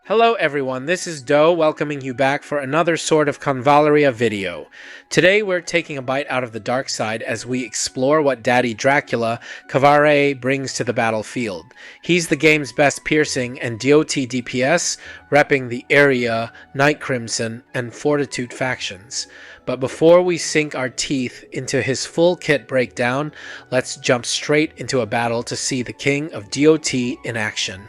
Hello everyone, this is Doe welcoming you back for another Sword of Convallaria video. Today we're taking a bite out of the dark side as we explore what Daddy Dracula, Kvare, brings to the battlefield. He's the game's best piercing and DOT DPS, repping the Area, Night Crimson, and Fortitude factions. But before we sink our teeth into his full kit breakdown, let's jump straight into a battle to see the King of DOT in action.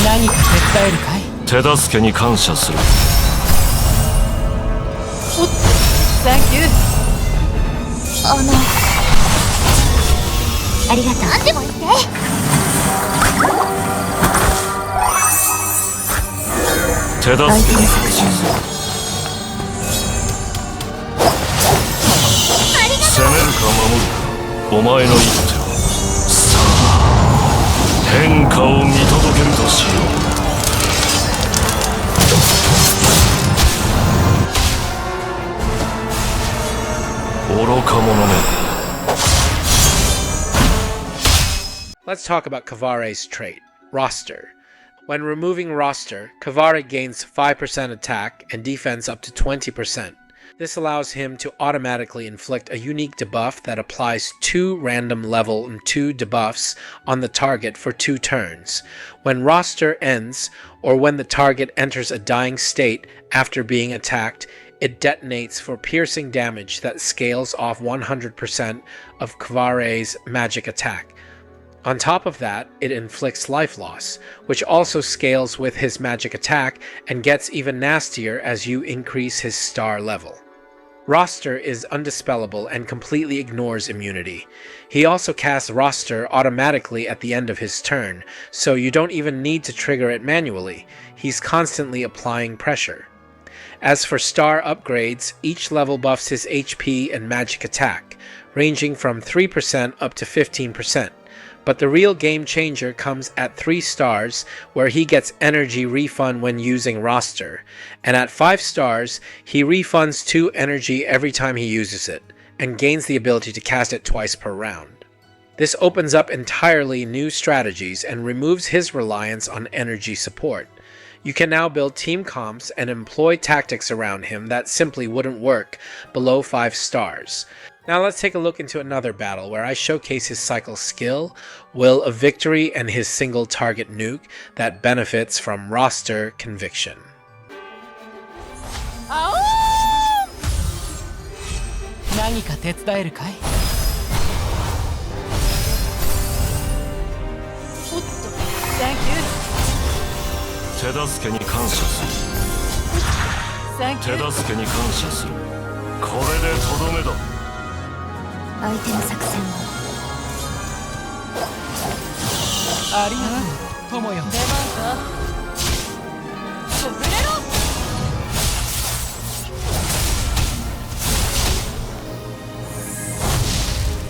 何か手伝えるかい？手助けに感謝する。おっ、サンキュー。ありがとう。何でも言って。手助けに感謝する。攻めるか守るか、お前の一手は。さあ、変化を見届けるとしよう。愚か者め。Let's talk about Kvare's trait, Roster. When removing Roster, Kvare gains 5% attack and defense up to 20%. This allows him to automatically inflict a unique debuff that applies 2 random level and 2 debuffs on the target for 2 turns. When Roster ends, or when the target enters a dying state after being attacked, it detonates for piercing damage that scales off 100% of Kvare's magic attack. On top of that, it inflicts life loss, which also scales with his magic attack and gets even nastier as you increase his star level. Roster is undispellable and completely ignores immunity. He also casts Roster automatically at the end of his turn, so you don't even need to trigger it manually. He's constantly applying pressure. As for star upgrades, each level buffs his HP and magic attack, ranging from 3% up to 15%. But the real game changer comes at 3 stars, where he gets energy refund when using Roster, and at 5 stars, he refunds 2 energy every time he uses it, and gains the ability to cast it twice per round. This opens up entirely new strategies and removes his reliance on energy support. You can now build team comps and employ tactics around him that simply wouldn't work below 5 stars. Now let's take a look into another battle where I showcase his cycle skill, Will of Victory, and his single target nuke that benefits from Roster Conviction. 何か手伝えるかい？おっと、サンキュー。手助けに感謝する。サンキュー。手助けに感謝する。これでとどめだ。相手の作戦はありがとう、友よ。出番か。潰れろ。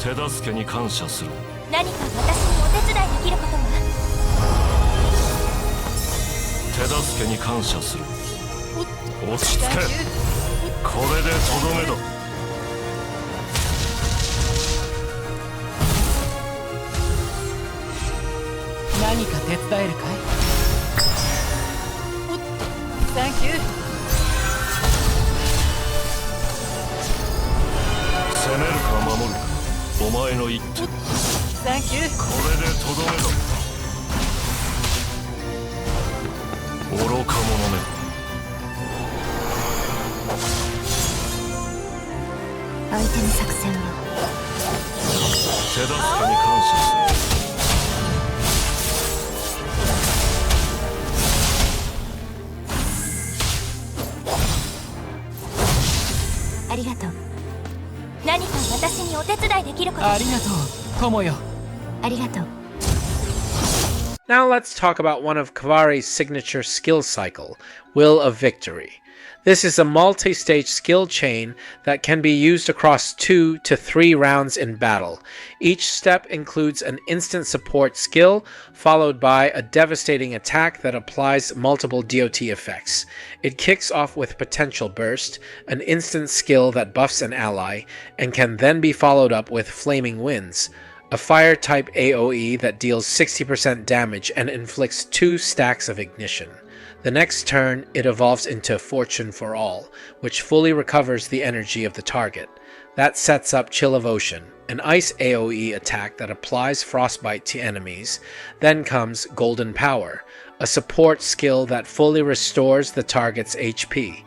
手助けに感謝する。何か私にお手伝いできることは？手助けに感謝する。落ち着け。サンキュー。これでとどめだ。何か手伝えるかい？おっと、サンキュー。攻めるか守るか、お前の一手。サンキュー。これでとどめだ。愚か者め。相手の作戦は手助けに感謝する。ありがとう。何か私にお手伝いできることは？ありがとう、友よ。ありがとう。Now let's talk about one of Kvare's signature skill cycle, Will of Victory. This is a multi-stage skill chain that can be used across 2 to 3 rounds in battle. Each step includes an instant support skill, followed by a devastating attack that applies multiple DOT effects. It kicks off with Potential Burst, an instant skill that buffs an ally, and can then be followed up with Flaming Winds, a fire-type AoE that deals 60% damage and inflicts 2 stacks of ignition. The next turn, it evolves into Fortune for All, which fully recovers the energy of the target. That sets up Chill of Ocean, an ice AoE attack that applies frostbite to enemies. Then comes Golden Power, a support skill that fully restores the target's HP.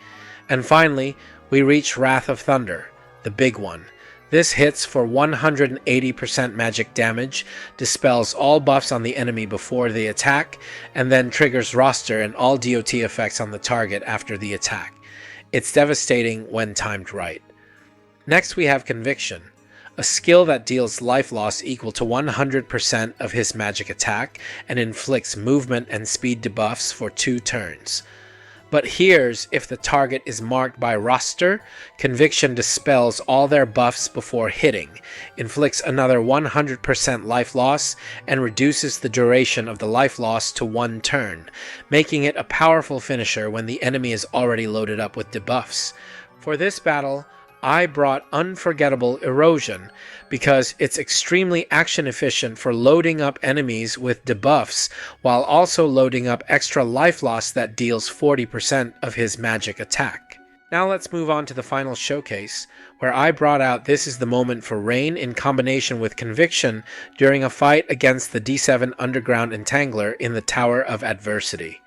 And finally, we reach Wrath of Thunder, the big one. This hits for 180% magic damage, dispels all buffs on the enemy before the attack, and then triggers roster and all DOT effects on the target after the attack. It's devastating when timed right. Next we have Conviction, a skill that deals life loss equal to 100% of his magic attack and inflicts movement and speed debuffs for 2 turns. But here's if the target is marked by roster, Conviction dispels all their buffs before hitting, inflicts another 100% life loss, and reduces the duration of the life loss to 1 turn, making it a powerful finisher when the enemy is already loaded up with debuffs. For this battle, I brought Unforgettable Erosion because it's extremely action efficient for loading up enemies with debuffs while also loading up extra life loss that deals 40% of his magic attack. Now let's move on to the final showcase, where I brought out This Is the Moment for Rain in combination with Conviction during a fight against the D7 Underground Entangler in the Tower of Adversity.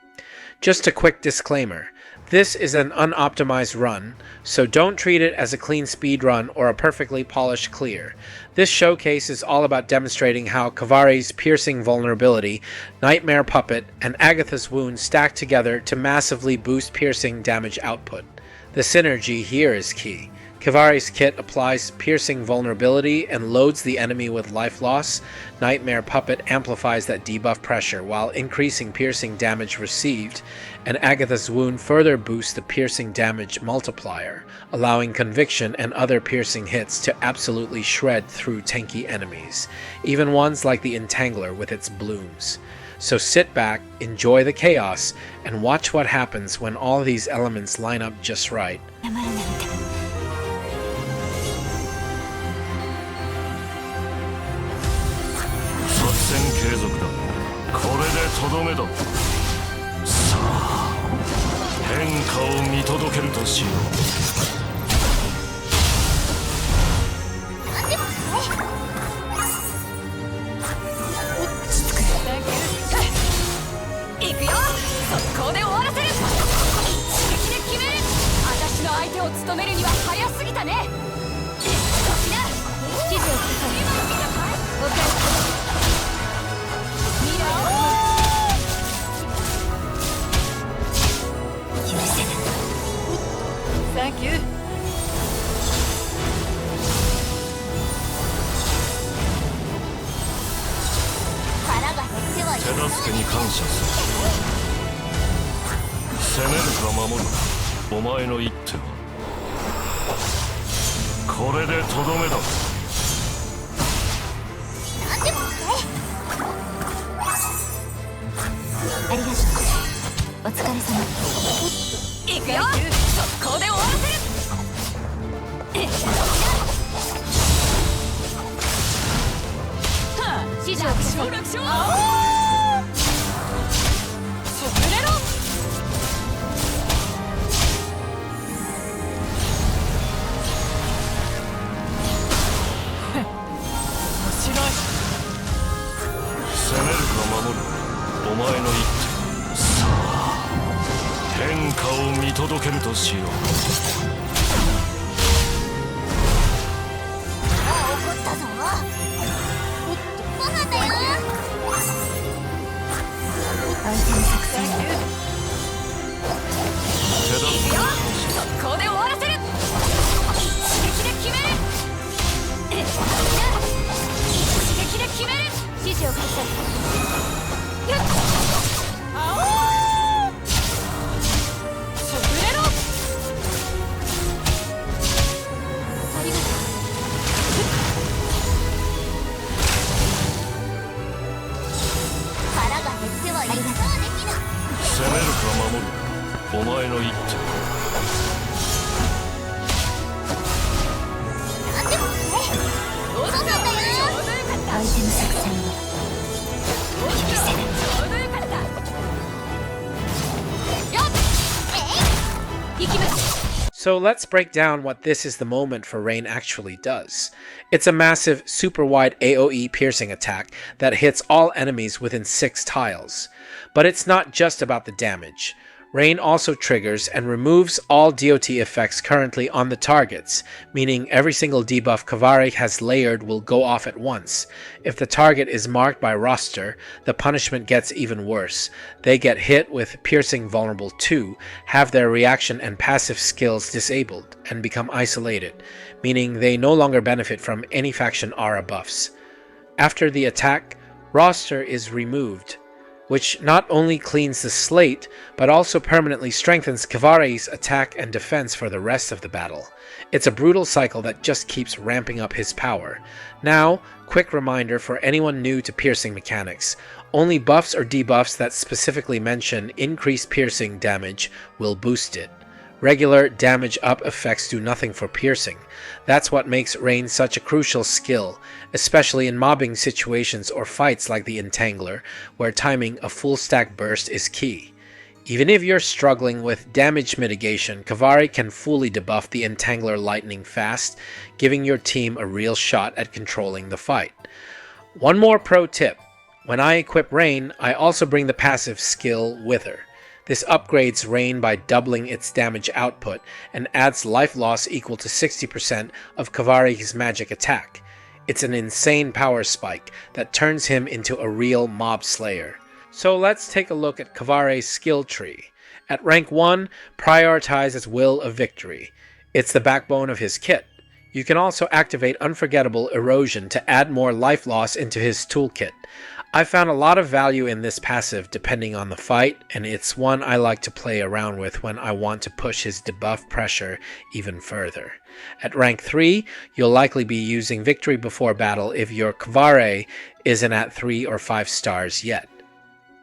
Just a quick disclaimer. This is an unoptimized run, so don't treat it as a clean speed run or a perfectly polished clear. This showcase is all about demonstrating how Kvare's piercing vulnerability, Nightmare Puppet, and Agatha's wound stack together to massively boost piercing damage output. The synergy here is key. Kvare's kit applies piercing vulnerability and loads the enemy with life loss. Nightmare Puppet amplifies that debuff pressure while increasing piercing damage received, and Agatha's wound further boosts the piercing damage multiplier, allowing Conviction and other piercing hits to absolutely shred through tanky enemies, even ones like the Entangler with its blooms. So sit back, enjoy the chaos, and watch what happens when all these elements line up just right. 作戦継続だ。これでとどめだ。さあ、変化を見届けるとしよ行くよ。速攻で終わらせる。一撃で決める。私の相手を務めるには早すぎたね。指示をください。お客様。Thank you. 手助けに感謝する。攻めるか守るか、お前の一手はこれでとどめだ。何でもありがとう。お疲れ様。行くよ。速攻で終わらせる。指示をください。潰れろ。面白い。攻めるか守るか、お前の一手。さあ、変化を見届けるとしよう。怒ったぞ。ご飯だよ。相手の作戦を手助けに感謝。速攻で終わらせる。一撃で決める。一撃で決める。指示をください。潰れろ。ありがとう。腹が減ってはいる。そうできな。攻めるか守るか、お前の一手。何でもね。おっと、ちょうどよかった。相手の手の作戦を許せない。ちょうどよかったよっ行きます。 So let's break down what this is the moment for Rain actually does. It's a massive, super wide AoE piercing attack that hits all enemies within 6 tiles. But it's not just about the damage. Rain also triggers and removes all DOT effects currently on the targets, meaning every single debuff Kvare has layered will go off at once. If the target is marked by roster, the punishment gets even worse. They get hit with Piercing Vulnerable 2, have their reaction and passive skills disabled, and become isolated, meaning they no longer benefit from any faction aura buffs. After the attack, roster is removed, which not only cleans the slate, but also permanently strengthens Kvare's attack and defense for the rest of the battle. It's a brutal cycle that just keeps ramping up his power. Now, quick reminder for anyone new to piercing mechanics. Only buffs or debuffs that specifically mention increased piercing damage will boost it. Regular damage up effects do nothing for piercing. That's what makes Rain such a crucial skill, especially in mobbing situations or fights like the Entangler, where timing a full stack burst is key. Even if you're struggling with damage mitigation, Kvare can fully debuff the Entangler lightning fast, giving your team a real shot at controlling the fight. One more pro tip. When I equip Rain, I also bring the passive skill Wither. This upgrades Rain by doubling its damage output and adds life loss equal to 60% of Kvare's magic attack. It's an insane power spike that turns him into a real mob slayer. So let's take a look at Kvare's skill tree. At rank 1, prioritize its Will of Victory. It's the backbone of his kit. You can also activate Unforgettable Erosion to add more life loss into his toolkit. I found a lot of value in this passive depending on the fight, and it's one I like to play around with when I want to push his debuff pressure even further. At rank 3, you'll likely be using Victory Before Battle if your Kvare isn't at 3 or 5 stars yet.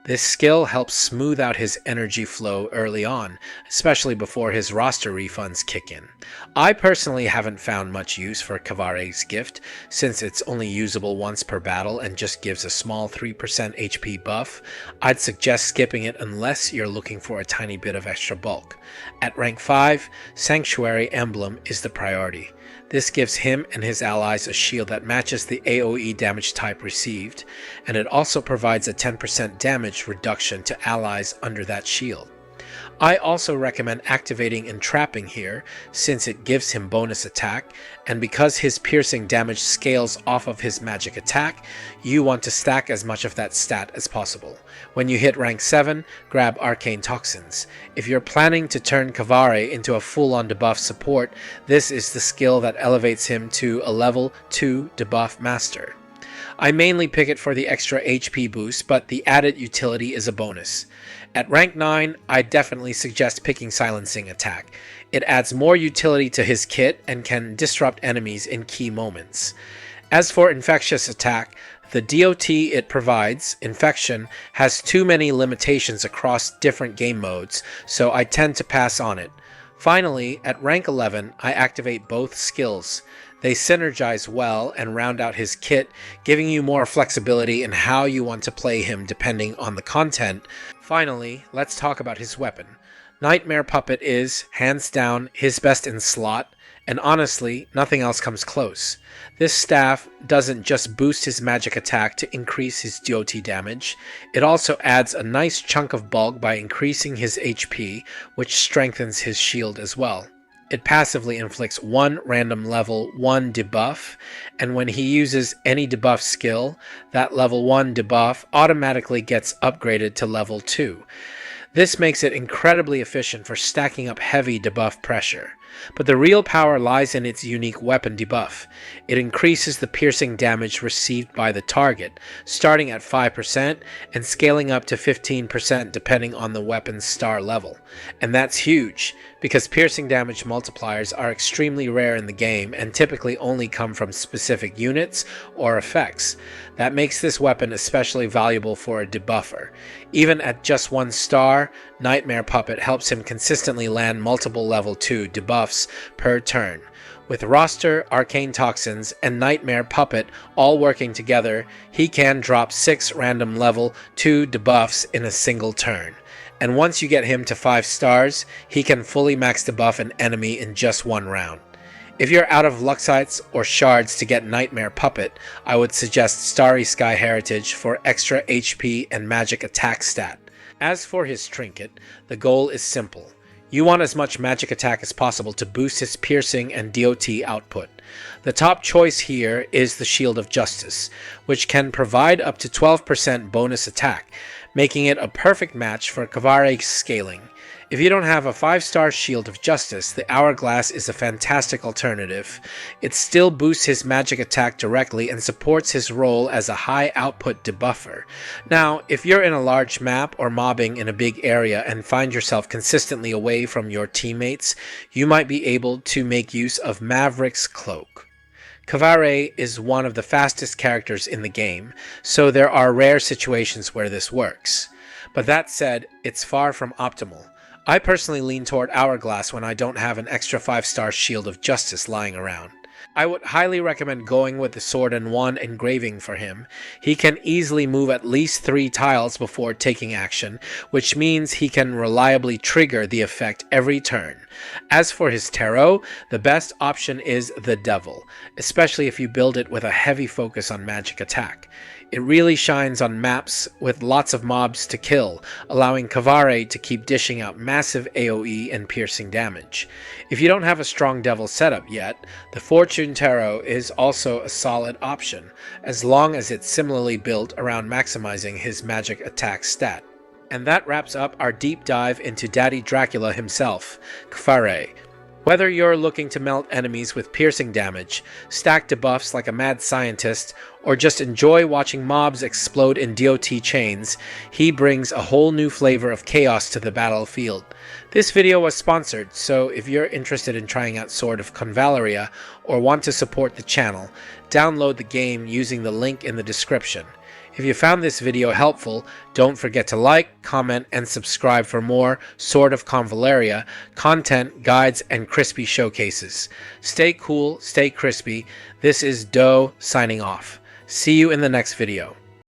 This skill helps smooth out his energy flow early on, especially before his roster refunds kick in. I personally haven't found much use for Kvare's gift, since it's only usable once per battle and just gives a small 3% HP buff. I'd suggest skipping it unless you're looking for a tiny bit of extra bulk. At rank 5, Sanctuary Emblem is the priority. This gives him and his allies a shield that matches the AoE damage type received, and it also provides a 10% damage reduction to allies under that shield. I also recommend activating Entrapping here, since it gives him bonus attack, and because his piercing damage scales off of his magic attack, you want to stack as much of that stat as possible. When you hit rank 7, grab Arcane Toxins. If you're planning to turn Kvare into a full-on debuff support, this is the skill that elevates him to a level 2 debuff master. I mainly pick it for the extra HP boost, but the added utility is a bonus. At rank 9, I definitely suggest picking Silencing Attack. It adds more utility to his kit and can disrupt enemies in key moments. As for Infectious Attack, the DOT it provides, Infection, has too many limitations across different game modes, so I tend to pass on it. Finally, at rank 11, I activate both skills. They synergize well and round out his kit, giving you more flexibility in how you want to play him depending on the content. Finally, let's talk about his weapon. Nightmare Puppet is, hands down, his best in slot, and honestly, nothing else comes close. This staff doesn't just boost his magic attack to increase his DOT damage, it also adds a nice chunk of bulk by increasing his HP, which strengthens his shield as well. It passively inflicts one random level 1 debuff, and when he uses any debuff skill, that level 1 debuff automatically gets upgraded to level 2. This makes it incredibly efficient for stacking up heavy debuff pressure. But the real power lies in its unique weapon debuff. It increases the piercing damage received by the target, starting at 5% and scaling up to 15% depending on the weapon's star level. And that's huge, because piercing damage multipliers are extremely rare in the game and typically only come from specific units or effects. That makes this weapon especially valuable for a debuffer. Even at just 1 star, Nightmare Puppet helps him consistently land multiple level 2 debuffs per turn. With Roster, Arcane Toxins, and Nightmare Puppet all working together, he can drop 6 random level 2 debuffs in a single turn. And once you get him to 5 stars, he can fully max debuff an enemy in just 1 round. If you're out of Luxites or Shards to get Nightmare Puppet, I would suggest Starry Sky Heritage for extra HP and magic attack stat. As for his trinket, the goal is simple. You want as much magic attack as possible to boost his piercing and DOT output. The top choice here is the Shield of Justice, which can provide up to 12% bonus attack, making it a perfect match for Kvare scaling. If you don't have a 5-star Shield of Justice, the Hourglass is a fantastic alternative. It still boosts his magic attack directly and supports his role as a high output debuffer. Now, if you're in a large map or mobbing in a big area and find yourself consistently away from your teammates, you might be able to make use of Maverick's Cloak. Kvare is one of the fastest characters in the game, so there are rare situations where this works. But that said, it's far from optimal. I personally lean toward Hourglass when I don't have an extra 5-star Shield of Justice lying around. I would highly recommend going with the Sword and Wand engraving for him. He can easily move at least 3 tiles before taking action, which means he can reliably trigger the effect every turn. As for his tarot, the best option is the Devil, especially if you build it with a heavy focus on magic attack. It really shines on maps with lots of mobs to kill, allowing Kvare to keep dishing out massive AoE and piercing damage. If you don't have a strong Devil setup yet, the Fortune Tarot is also a solid option, as long as it's similarly built around maximizing his magic attack stat. And that wraps up our deep dive into Daddy Dracula himself, Kvare. Whether you're looking to melt enemies with piercing damage, stack debuffs like a mad scientist, or just enjoy watching mobs explode in DOT chains, he brings a whole new flavor of chaos to the battlefield. This video was sponsored, so if you're interested in trying out Sword of Convallaria or want to support the channel, download the game using the link in the description. If you found this video helpful, don't forget to like, comment, and subscribe for more Sword of Convallaria content, guides, and crispy showcases. Stay cool, stay crispy. This is Doe signing off. See you in the next video.